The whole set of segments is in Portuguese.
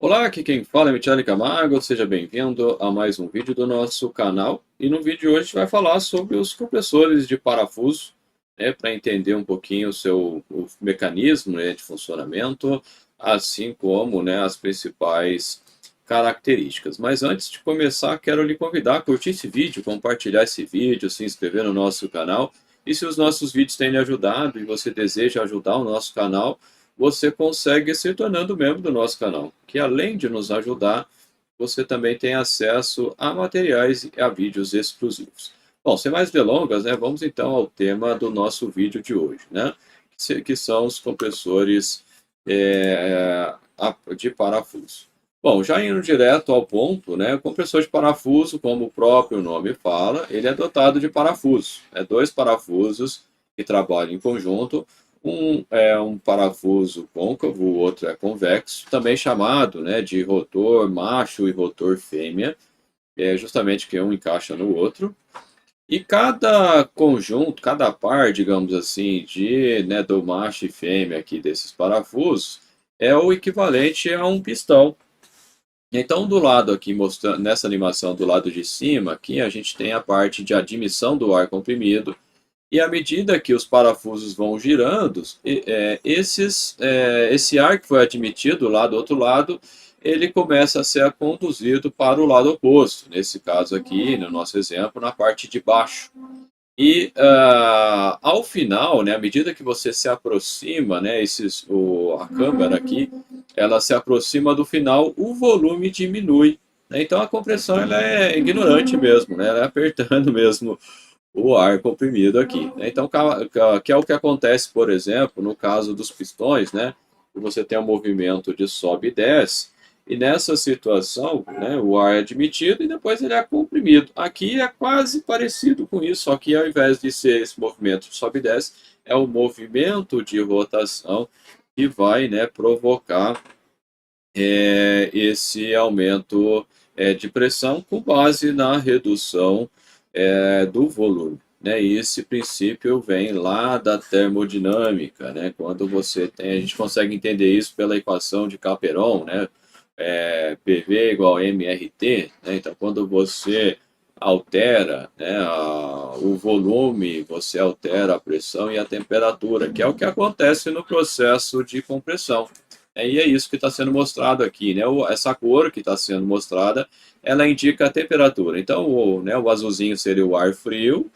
Olá, aqui quem fala é Michele Camargo, seja bem-vindo a mais um vídeo do nosso canal. E no vídeo de hoje a gente vai falar sobre os compressores de parafuso, para entender um pouquinho o mecanismo, de funcionamento, assim como, as principais características. Mas antes de começar, quero lhe convidar a curtir esse vídeo, compartilhar esse vídeo, se inscrever no nosso canal. E se os nossos vídeos têm lhe ajudado e você deseja ajudar o nosso canal, você consegue se tornando membro do nosso canal, que além de nos ajudar, você também tem acesso a materiais e a vídeos exclusivos. Bom, sem mais delongas, vamos então ao tema do nosso vídeo de hoje, que são os compressores de parafuso. Bom, já indo direto ao ponto, o compressor de parafuso, como o próprio nome fala, ele é dotado de parafuso. É dois parafusos que trabalham em conjunto. Um é um parafuso côncavo, o outro é convexo, também chamado, de rotor macho e rotor fêmea, é justamente que um encaixa no outro. E cada conjunto, cada par, digamos assim, do macho e fêmea aqui desses parafusos, é o equivalente a um pistão. Então, do lado aqui, mostrando nessa animação do lado de cima, aqui a gente tem a parte de admissão do ar comprimido, e à medida que os parafusos vão girando, esse ar que foi admitido lá do outro lado, ele começa a ser conduzido para o lado oposto. Nesse caso aqui, no nosso exemplo, na parte de baixo. E ao final, à medida que você se aproxima, a câmera aqui, ela se aproxima do final, o volume diminui. Então a compressão ela é ignorante mesmo, ela é apertando mesmo o ar comprimido aqui. Então, que é o que acontece, por exemplo, no caso dos pistões, que você tem um movimento de sobe e desce, e nessa situação, o ar é admitido e depois ele é comprimido. Aqui é quase parecido com isso, só que ao invés de ser esse movimento de sobe e desce, é o movimento de rotação que vai, provocar esse aumento de pressão com base na redução do volume. E esse princípio vem lá da termodinâmica, quando você tem, a gente consegue entender isso pela equação de Clapeyron, PV igual a mRT, então quando você altera o volume, você altera a pressão e a temperatura, que é o que acontece no processo de compressão. E é isso que está sendo mostrado aqui, essa cor que está sendo mostrada, ela indica a temperatura. Então, o azulzinho seria o ar frio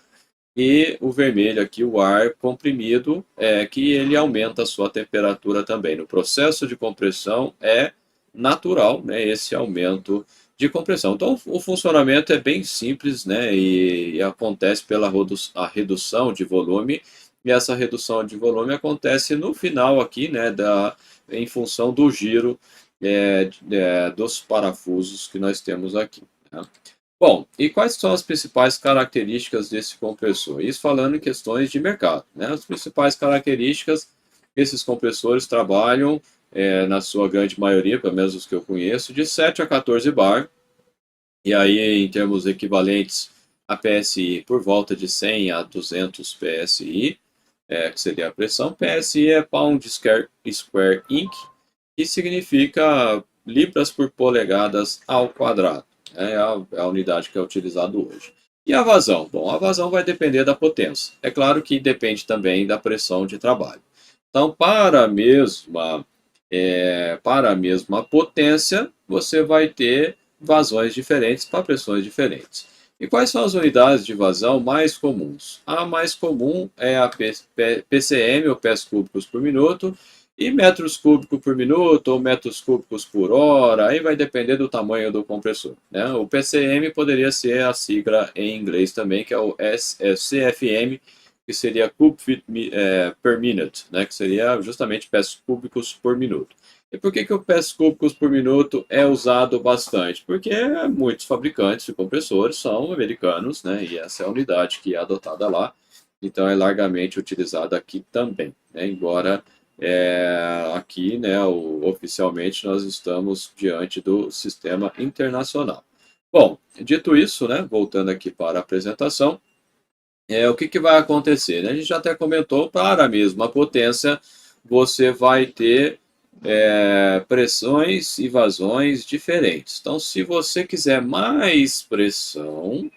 e o vermelho aqui, o ar comprimido, que ele aumenta a sua temperatura também. No processo de compressão é natural, esse aumento de compressão. Então, o funcionamento é bem simples, e acontece pela redução de volume, e essa redução de volume acontece no final aqui, em função do giro dos parafusos que nós temos aqui. Bom, e quais são as principais características desse compressor? Isso falando em questões de mercado. As principais características, esses compressores trabalham, na sua grande maioria, pelo menos os que eu conheço, de 7 a 14 bar, e aí em termos equivalentes a PSI por volta de 100 a 200 PSI, que seria a pressão. PSI é Pound Square Inch, que significa libras por polegadas ao quadrado. É a unidade que é utilizada hoje. E a vazão? Bom, a vazão vai depender da potência. É claro que depende também da pressão de trabalho. Então, para a mesma potência, você vai ter vazões diferentes para pressões diferentes. E quais são as unidades de vazão mais comuns? A mais comum é a PCM, ou pés cúbicos por minuto, e metros cúbicos por minuto ou metros cúbicos por hora, aí vai depender do tamanho do compressor. O PCM poderia ser a sigla em inglês também, que é o CFM, que seria Cube Feet per Minute, que seria justamente pés cúbicos por minuto. E por que o pés cúbicos por minuto é usado bastante? Porque muitos fabricantes de compressores são americanos, e essa é a unidade que é adotada lá, então é largamente utilizada aqui também, embora aqui, oficialmente, nós estamos diante do sistema internacional. Bom, dito isso, voltando aqui para a apresentação, o que vai acontecer? A gente já até comentou, para a mesma potência, você vai ter pressões e vazões diferentes. Então, se você quiser mais pressão,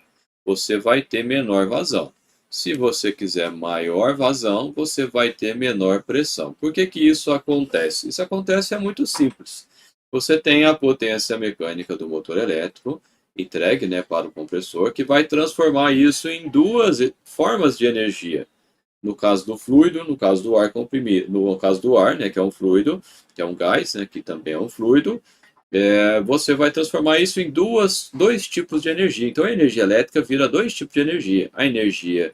você vai ter menor vazão. Se você quiser maior vazão, você vai ter menor pressão. Por que que isso acontece? Isso acontece é muito simples. Você tem a potência mecânica do motor elétrico entregue, né, para o compressor, que vai transformar isso em duas formas de energia. No caso do fluido, no caso do ar comprimido, no caso do ar, né, que é um fluido, que é um gás, né, que também é um fluido, você vai transformar isso em dois tipos de energia. Então, a energia elétrica vira dois tipos de energia. A energia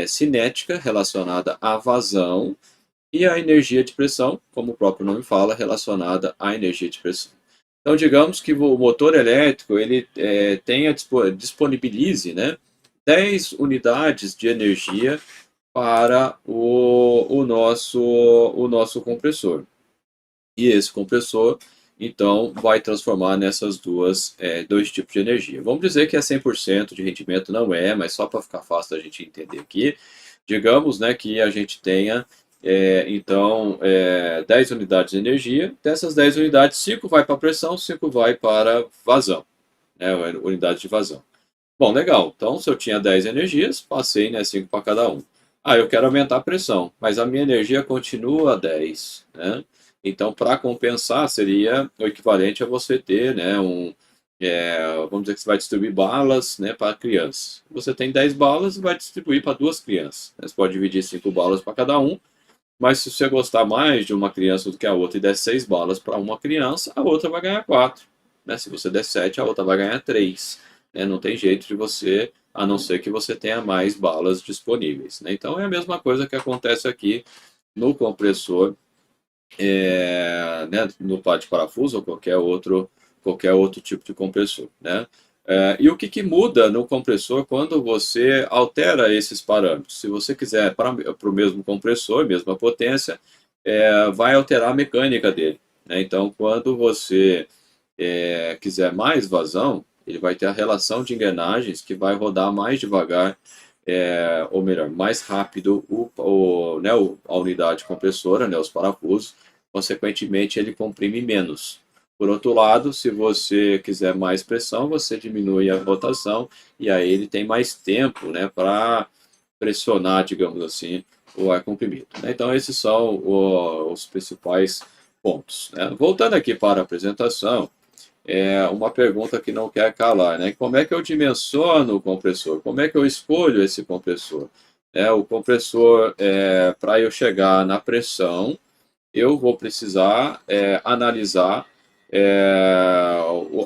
cinética, relacionada à vazão, e a energia de pressão, como o próprio nome fala, relacionada à energia de pressão. Então, digamos que o motor elétrico ele disponibilize, né, 10 unidades de energia para o nosso compressor. E esse compressor, então, vai transformar nessas dois tipos de energia. Vamos dizer que é 100% de rendimento, não é, mas só para ficar fácil da gente entender aqui, digamos, né, que a gente tenha, então, 10 unidades de energia, dessas 10 unidades, 5 vai para pressão, 5 vai para vazão, né, unidade de vazão. Bom, legal. Então, se eu tinha 10 energias, passei, né, 5 para cada um. Ah, eu quero aumentar a pressão, mas a minha energia continua 10, né? Então, para compensar, seria o equivalente a você ter, né, vamos dizer que você vai distribuir balas, né, para crianças. Você tem 10 balas e vai distribuir para duas crianças. Você pode dividir 5 balas para cada um, mas se você gostar mais de uma criança do que a outra e der 6 balas para uma criança, a outra vai ganhar 4. Né? Se você der 7, a outra vai ganhar 3. Né? Não tem jeito de você, a não ser que você tenha mais balas disponíveis. Né? Então é a mesma coisa que acontece aqui no compressor, né, no par de parafuso ou qualquer outro tipo de compressor. Né? E o que muda no compressor quando você altera esses parâmetros? Se você quiser para o mesmo compressor, mesma potência, vai alterar a mecânica dele. Né? Então, quando você quiser mais vazão, ele vai ter a relação de engrenagens que vai rodar mais devagar, ou melhor, mais rápido né, a unidade compressora, né, os parafusos, consequentemente ele comprime menos. Por outro lado, se você quiser mais pressão, você diminui a rotação e aí ele tem mais tempo, né, para pressionar, digamos assim, o ar comprimido. Né? Então esses são os principais pontos. Né? Voltando aqui para a apresentação, uma pergunta que não quer calar, né? Como é que eu dimensiono o compressor? Como é que eu escolho esse compressor? O compressor, para eu chegar na pressão, eu vou precisar analisar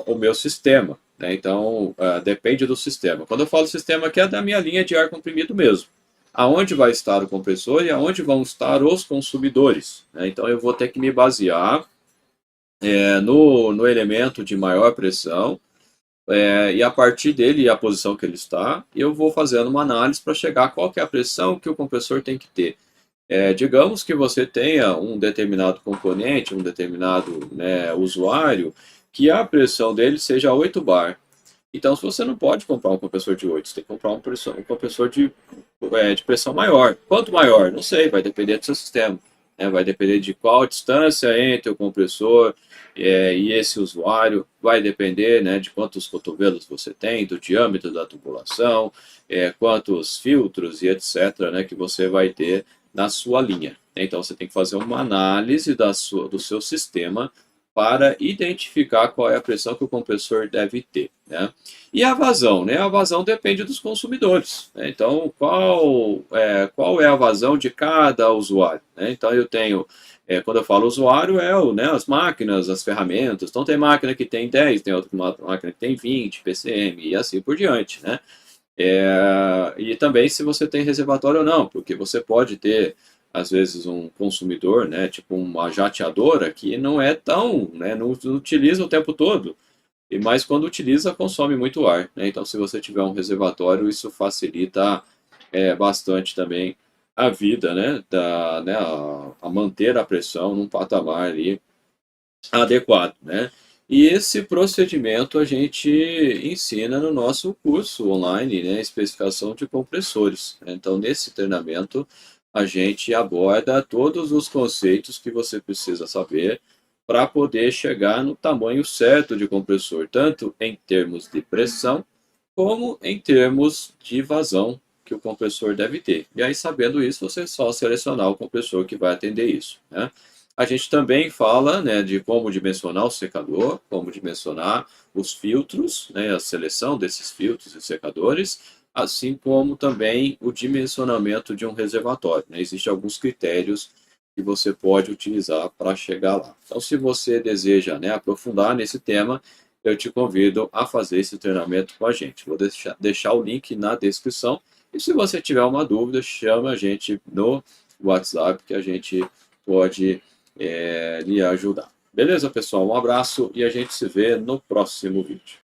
o meu sistema. Né? Então, depende do sistema. Quando eu falo sistema, aqui é da minha linha de ar comprimido mesmo. Aonde vai estar o compressor e aonde vão estar os consumidores. Né? Então, eu vou ter que me basear no elemento de maior pressão, e a partir dele e a posição que ele está, eu vou fazendo uma análise para chegar a qual que é a pressão que o compressor tem que ter. Digamos que você tenha um determinado componente, um determinado, né, usuário, que a pressão dele seja 8 bar. Então, se você não pode comprar um compressor de 8, você tem que comprar um compressor de pressão maior. Quanto maior? Não sei, vai depender do seu sistema. Né? Vai depender de qual a distância entre o compressor e esse usuário. Vai depender, né, de quantos cotovelos você tem, do diâmetro da tubulação, quantos filtros e etc., né, que você vai ter na sua linha. Então, você tem que fazer uma análise do seu sistema para identificar qual é a pressão que o compressor deve ter. Né? E a vazão? Né? A vazão depende dos consumidores. Né? Então, qual é a vazão de cada usuário? Né? Então, eu tenho, quando eu falo usuário, né, as máquinas, as ferramentas. Então, tem máquina que tem 10, tem outra máquina que tem 20 PCM e assim por diante. Né? E também se você tem reservatório ou não, porque você pode ter, às vezes, um consumidor, né, tipo uma jateadora, que não é tão, né, não utiliza o tempo todo, mas quando utiliza, consome muito ar. Né? Então, se você tiver um reservatório, isso facilita bastante também a vida, né, né, a manter a pressão num patamar ali adequado, né? E esse procedimento a gente ensina no nosso curso online, né? Especificação de compressores. Então, nesse treinamento, a gente aborda todos os conceitos que você precisa saber para poder chegar no tamanho certo de compressor, tanto em termos de pressão, como em termos de vazão que o compressor deve ter. E aí, sabendo isso, você só selecionar o compressor que vai atender isso, né? A gente também fala, né, de como dimensionar o secador, como dimensionar os filtros, né, a seleção desses filtros e secadores, assim como também o dimensionamento de um reservatório, né? Existem alguns critérios que você pode utilizar para chegar lá. Então, se você deseja, né, aprofundar nesse tema, eu te convido a fazer esse treinamento com a gente. Vou deixar o link na descrição. E se você tiver uma dúvida, chama a gente no WhatsApp que a gente pode lhe ajudar. Beleza, pessoal? Um abraço e a gente se vê no próximo vídeo.